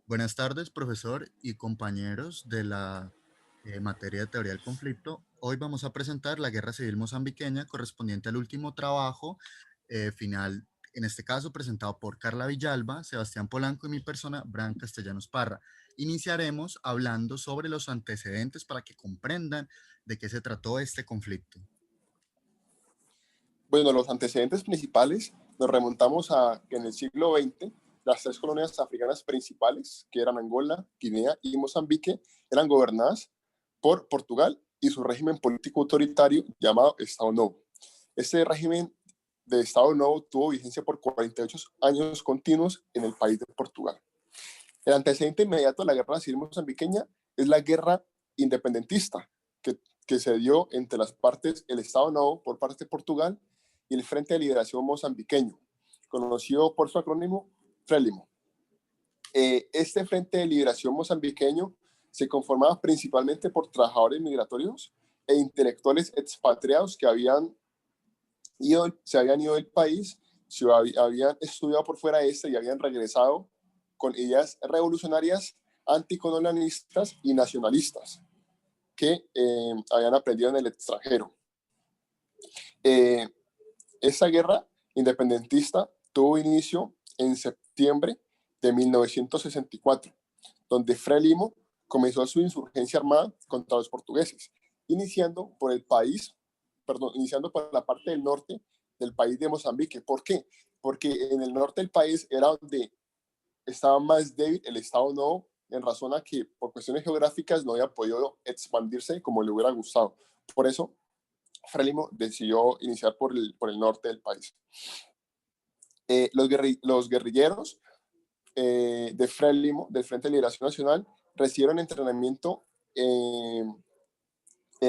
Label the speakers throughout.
Speaker 1: Buenas tardes, profesor y compañeros de la materia de teoría del conflicto. Hoy vamos a presentar la Guerra Civil Mozambiqueña correspondiente al último trabajo final, en este caso presentado por Carla Villalba, Sebastián Polanco y mi persona, Bran Castellanos Parra. Iniciaremos hablando sobre los antecedentes para que comprendan de qué se trató este conflicto.
Speaker 2: Bueno, los antecedentes principales nos remontamos a que en el siglo XX las tres colonias africanas principales, que eran Angola, Guinea y Mozambique, eran gobernadas por Portugal y su régimen político autoritario llamado Estado Novo. Este régimen de Estado Novo tuvo vigencia por 48 años continuos en el país de Portugal. El antecedente inmediato de la guerra civil mozambiqueña es la guerra independentista que se dio entre las partes, el Estado Novo por parte de Portugal y el Frente de Liberación Mozambiqueño, conocido por su acrónimo FRELIMO. Este Frente de Liberación Mozambiqueño se conformaba principalmente por trabajadores migratorios e intelectuales expatriados que se habían ido del país, habían estudiado por fuera de este y habían regresado con ideas revolucionarias, anticolonialistas y nacionalistas que habían aprendido en el extranjero. Esta guerra independentista tuvo inicio en septiembre de 1964, donde Frelimo comenzó su insurgencia armada contra los portugueses, iniciando por la parte del norte del país de Mozambique. ¿Por qué? Porque en el norte del país era donde estaba más débil el Estado Novo, en razón a que por cuestiones geográficas no había podido expandirse como le hubiera gustado. Por eso, Frelimo decidió iniciar por el norte del país. Los guerrilleros de Frelimo, del Frente de Liberación Nacional, recibieron entrenamiento en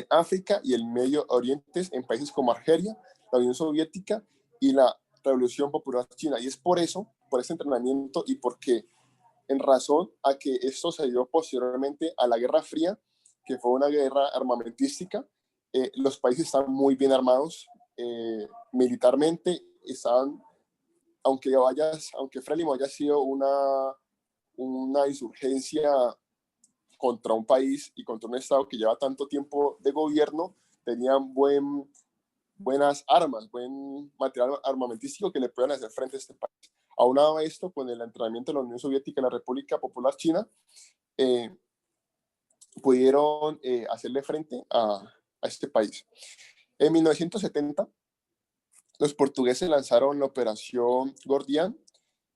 Speaker 2: África y el Medio Oriente, en países como Argelia, la Unión Soviética y la Revolución Popular China. Y es por eso, por ese entrenamiento y porque en razón a que esto se dio posteriormente a la Guerra Fría, que fue una guerra armamentística. Los países están muy bien armados militarmente, aunque Frelimo haya sido una insurgencia contra un país y contra un Estado que lleva tanto tiempo de gobierno, tenían buenas armas, buen material armamentístico que le puedan hacer frente a este país. Aunado a esto, con el entrenamiento de la Unión Soviética y la República Popular China, pudieron hacerle frente a este país. En 1970, los portugueses lanzaron la Operación Gordián,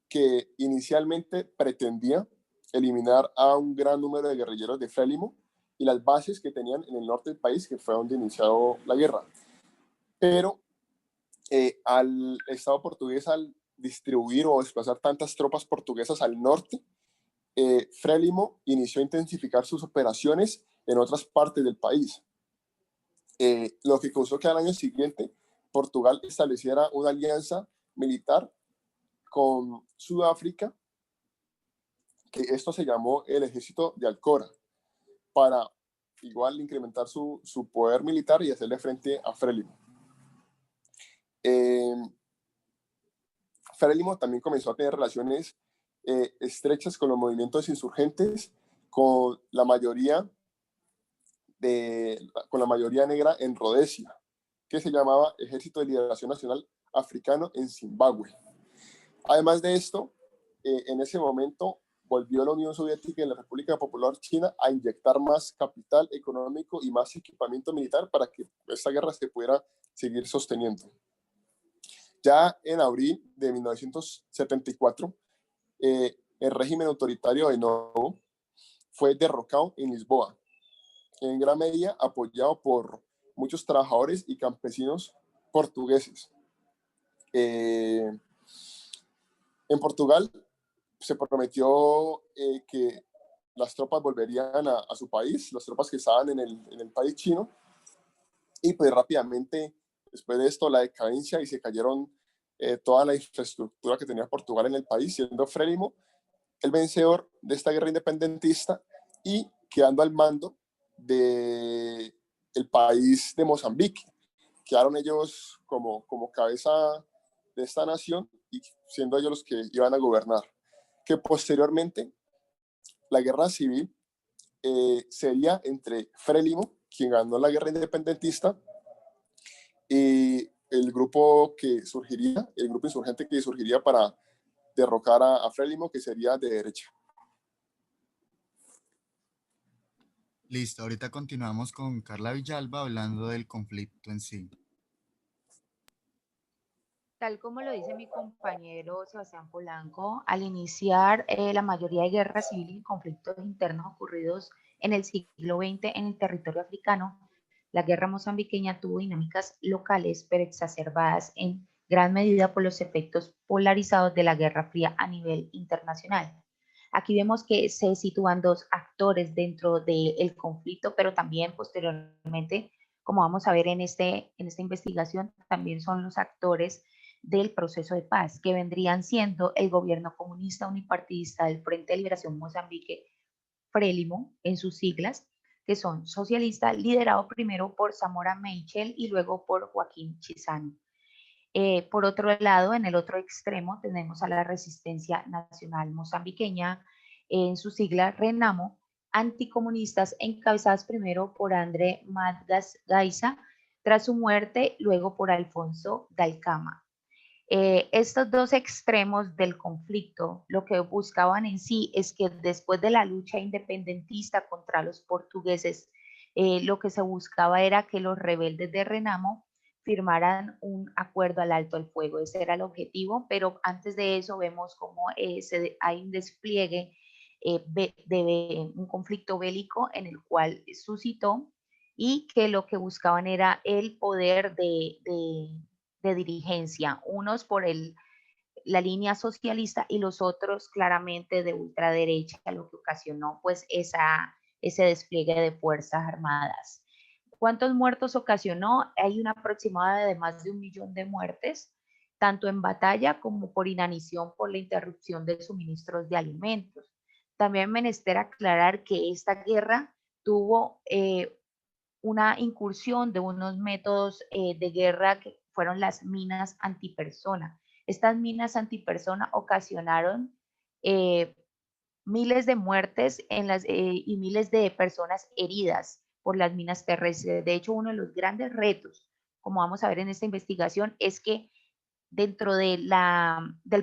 Speaker 2: que inicialmente pretendía eliminar a un gran número de guerrilleros de Frelimo y las bases que tenían en el norte del país, que fue donde inició la guerra. Pero al Estado portugués, al distribuir o desplazar tantas tropas portuguesas al norte, Frelimo inició a intensificar sus operaciones en otras partes del país, lo que causó que al año siguiente Portugal estableciera una alianza militar con Sudáfrica, que esto se llamó el Ejército de Alcora, para igual incrementar su poder militar y hacerle frente a Frelimo. Frelimo también comenzó a tener relaciones estrechas con los movimientos insurgentes, con la mayoría negra en Rodesia, que se llamaba Ejército de Liberación Nacional Africano en Zimbabue. Además de esto, en ese momento volvió la Unión Soviética y la República Popular China a inyectar más capital económico y más equipamiento militar para que esta guerra se pudiera seguir sosteniendo. Ya en abril de 1974, el régimen autoritario de Novo fue derrocado en Lisboa, en gran medida apoyado por muchos trabajadores y campesinos portugueses. En Portugal se prometió que las tropas volverían a su país, las tropas que estaban en el país chino, y pues rápidamente, después de esto, la decadencia y se cayeron toda la infraestructura que tenía Portugal en el país, siendo Frelimo el vencedor de esta guerra independentista y quedando al mando del país de Mozambique. Quedaron ellos como cabeza de esta nación y siendo ellos los que iban a gobernar, que posteriormente la guerra civil sería entre Frélimo, quien ganó la guerra independentista, y el grupo que surgiría, el grupo insurgente que surgiría para derrocar a Frélimo, que sería de derecha.
Speaker 1: Listo, ahorita continuamos con Carla Villalba hablando del conflicto en sí.
Speaker 3: Tal como lo dice mi compañero Sebastián Polanco, al iniciar la mayoría de guerras civiles y conflictos internos ocurridos en el siglo XX en el territorio africano, la guerra mozambiqueña tuvo dinámicas locales, pero exacerbadas en gran medida por los efectos polarizados de la Guerra Fría a nivel internacional. Aquí vemos que se sitúan dos actores dentro del conflicto, pero también posteriormente, como vamos a ver en esta investigación, también son los actores del proceso de paz, que vendrían siendo el gobierno comunista unipartidista del Frente de Liberación Mozambique, Frélimo, en sus siglas, que son socialistas, liderado primero por Zamora Machel y luego por Joaquín Chissano. Por otro lado, en el otro extremo tenemos a la Resistencia Nacional Mozambiqueña, en su sigla RENAMO, anticomunistas encabezadas primero por André Madgas Gaiza, tras su muerte, luego por Alfonso Dalcama. Estos dos extremos del conflicto lo que buscaban en sí es que después de la lucha independentista contra los portugueses, lo que se buscaba era que los rebeldes de Renamo firmaran un acuerdo al alto el fuego. Ese era el objetivo, pero antes de eso vemos cómo hay un despliegue de un conflicto bélico en el cual suscitó y que lo que buscaban era el poder de dirigencia, unos por la línea socialista y los otros claramente de ultraderecha, lo que ocasionó pues ese despliegue de fuerzas armadas. ¿Cuántos muertos ocasionó? Hay una aproximada de más de 1 millón de muertes, tanto en batalla como por inanición por la interrupción de suministros de alimentos. También menester aclarar que esta guerra tuvo una incursión de unos métodos de guerra que fueron las minas antipersona. Estas minas antipersona ocasionaron eh, miles de muertes y miles de personas heridas por las minas terrestres. De hecho, uno de los grandes retos, como vamos a ver en esta investigación, es que dentro del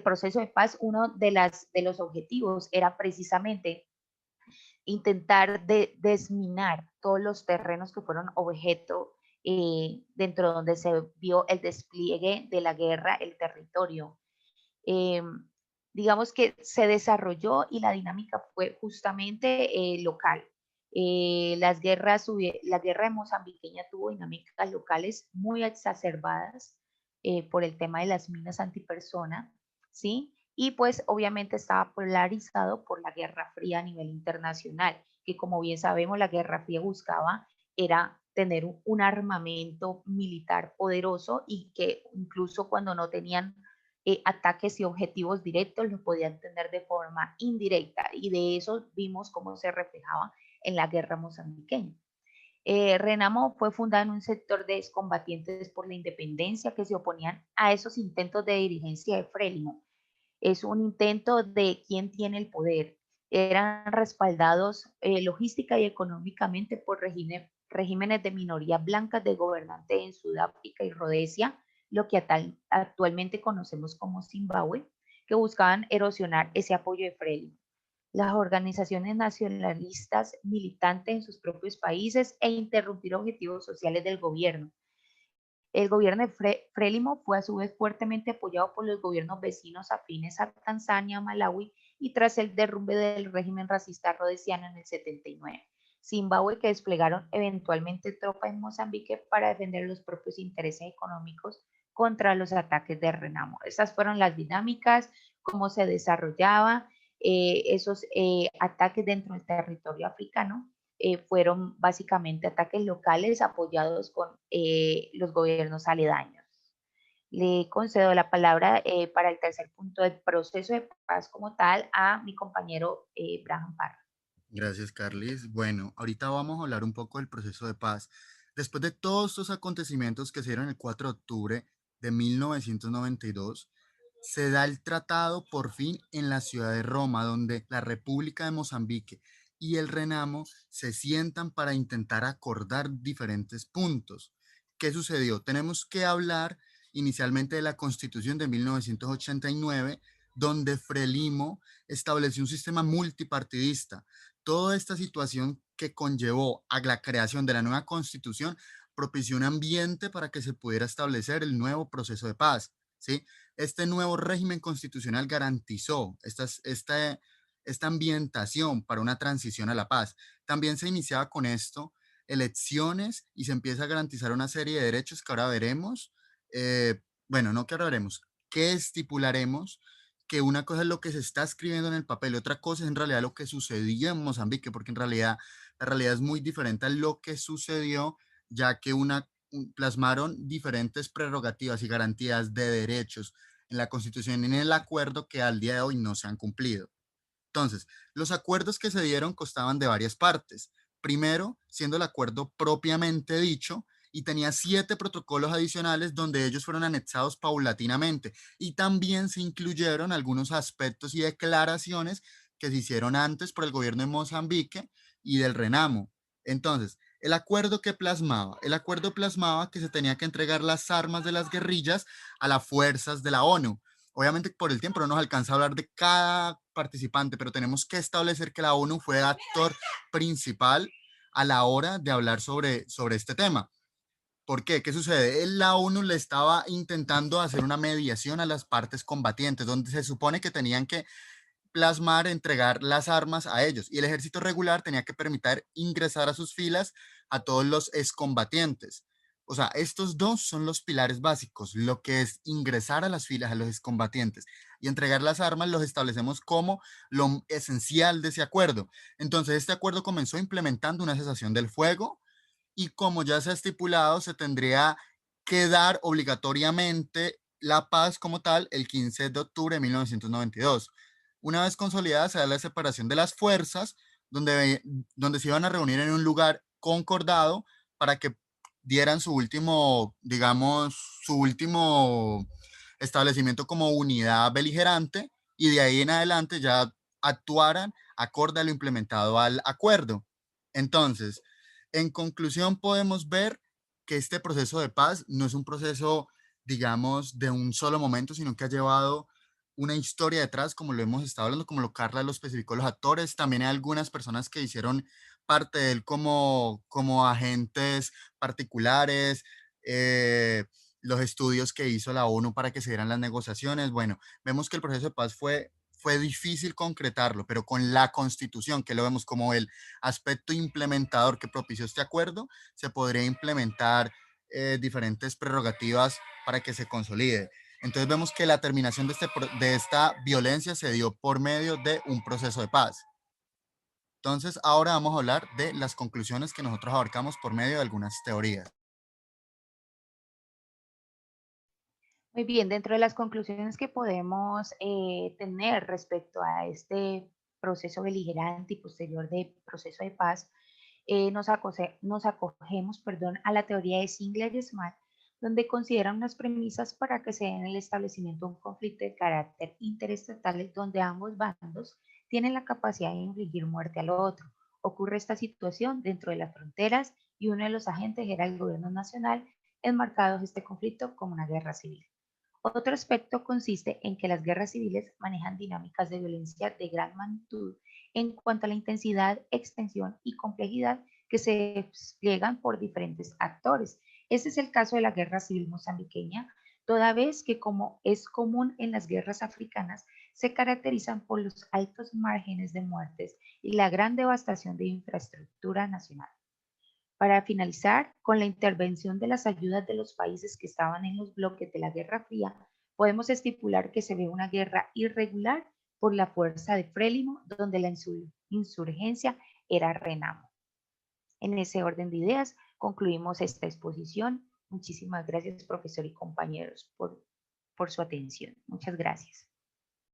Speaker 3: proceso de paz, uno de los objetivos era precisamente intentar desminar todos los terrenos que fueron objeto dentro donde se vio el despliegue de la guerra, el territorio. Eh, digamos que se desarrolló y la dinámica fue justamente local. La guerra de Mozambiqueña tuvo dinámicas locales muy exacerbadas por el tema de las minas antipersona, ¿sí? Y pues obviamente estaba polarizado por la Guerra Fría a nivel internacional, que como bien sabemos la Guerra Fría buscaba era tener un armamento militar poderoso y que incluso cuando no tenían ataques y objetivos directos los podían tener de forma indirecta y de eso vimos cómo se reflejaba en la guerra mozambiqueña. Renamo fue fundada en un sector de excombatientes por la independencia que se oponían a esos intentos de dirigencia de Frélimo. Es un intento de quién tiene el poder. Eran respaldados logística y económicamente por regímenes de minorías blancas de gobernantes en Sudáfrica y Rodesia, lo que actualmente conocemos como Zimbabue, que buscaban erosionar ese apoyo de Frelimo. Las organizaciones nacionalistas militantes en sus propios países e interrumpir objetivos sociales del gobierno. El gobierno de Frélimo fue a su vez fuertemente apoyado por los gobiernos vecinos afines a Tanzania, Malawi y tras el derrumbe del régimen racista rhodesiano en el 79. Zimbabue, que desplegaron eventualmente tropas en Mozambique para defender los propios intereses económicos contra los ataques de Renamo. Estas fueron las dinámicas, cómo se desarrollaba esos ataques dentro del territorio africano. Fueron básicamente ataques locales apoyados con los gobiernos aledaños. Le concedo la palabra para el tercer punto del proceso de paz como tal a mi compañero Braham Parra.
Speaker 1: Gracias, Carlis. Bueno, ahorita vamos a hablar un poco del proceso de paz. Después de todos estos acontecimientos que se dieron el 4 de octubre de 1992, se da el tratado por fin en la ciudad de Roma, donde la República de Mozambique y el Renamo se sientan para intentar acordar diferentes puntos. ¿Qué sucedió? Tenemos que hablar inicialmente de la Constitución de 1989, donde Frelimo estableció un sistema multipartidista. Toda esta situación que conllevó a la creación de la nueva Constitución propició un ambiente para que se pudiera establecer el nuevo proceso de paz, ¿sí? Este nuevo régimen constitucional garantizó esta ambientación para una transición a la paz. También se iniciaba con esto elecciones y se empieza a garantizar una serie de derechos que ahora veremos. Bueno, no que ahora veremos, que estipularemos que una cosa es lo que se está escribiendo en el papel, otra cosa es en realidad lo que sucedió en Mozambique, porque en realidad la realidad es muy diferente a lo que sucedió, ya que plasmaron diferentes prerrogativas y garantías de derechos en la Constitución y en el acuerdo que al día de hoy no se han cumplido. Entonces, los acuerdos que se dieron constaban de varias partes. Primero, siendo el acuerdo propiamente dicho, y tenía 7 protocolos adicionales donde ellos fueron anexados paulatinamente. Y también se incluyeron algunos aspectos y declaraciones que se hicieron antes por el gobierno de Mozambique y del Renamo. Entonces, el acuerdo plasmaba que se tenía que entregar las armas de las guerrillas a las fuerzas de la ONU. Obviamente por el tiempo no nos alcanza a hablar de cada participante, pero tenemos que establecer que la ONU fue actor principal a la hora de hablar sobre este tema. ¿Por qué? ¿Qué sucede? La ONU le estaba intentando hacer una mediación a las partes combatientes, donde se supone que tenían que plasmar, entregar las armas a ellos, y el ejército regular tenía que permitir ingresar a sus filas a todos los excombatientes. O sea, estos dos son los pilares básicos, lo que es ingresar a las filas a los excombatientes y entregar las armas los establecemos como lo esencial de ese acuerdo. Entonces, este acuerdo comenzó implementando una cesación del fuego y como ya se ha estipulado, se tendría que dar obligatoriamente la paz como tal el 15 de octubre de 1992. Una vez consolidada, se da la separación de las fuerzas, donde se iban a reunir en un lugar concordado para que dieran su último, digamos, su último establecimiento como unidad beligerante y de ahí en adelante ya actuaran acorde a lo implementado al acuerdo. Entonces, en conclusión, podemos ver que este proceso de paz no es un proceso, digamos, de un solo momento, sino que ha llevado una historia detrás, como lo hemos estado hablando, como lo Carla lo especificó, los actores. También hay algunas personas que hicieron parte de él como agentes particulares, eh, los estudios que hizo la ONU para que se dieran las negociaciones. Bueno, vemos que el proceso de paz fue difícil concretarlo, pero con la Constitución, que lo vemos como el aspecto implementador que propició este acuerdo, se podría implementar diferentes prerrogativas para que se consolide. Entonces vemos que la terminación de esta violencia se dio por medio de un proceso de paz. Entonces ahora vamos a hablar de las conclusiones que nosotros abarcamos por medio de algunas teorías.
Speaker 3: Muy bien, dentro de las conclusiones que podemos tener respecto a este proceso beligerante y posterior de proceso de paz, nos acogemos, perdón, a la teoría de Singler y Smart, donde consideran unas premisas para que se den el establecimiento de un conflicto de carácter interestatal donde ambos bandos tienen la capacidad de infligir muerte al otro. Ocurre esta situación dentro de las fronteras y uno de los agentes era el gobierno nacional, enmarcado este conflicto como una guerra civil. Otro aspecto consiste en que las guerras civiles manejan dinámicas de violencia de gran magnitud en cuanto a la intensidad, extensión y complejidad que se despliegan por diferentes actores. Este es el caso de la guerra civil mozambiqueña, toda vez que como es común en las guerras africanas, se caracterizan por los altos márgenes de muertes y la gran devastación de infraestructura nacional. Para finalizar, con la intervención de las ayudas de los países que estaban en los bloques de la Guerra Fría, podemos estipular que se ve una guerra irregular por la fuerza de Frélimo, donde la insurgencia era Renamo. En ese orden de ideas, concluimos esta exposición. Muchísimas gracias, profesor y compañeros, por su atención. Muchas gracias.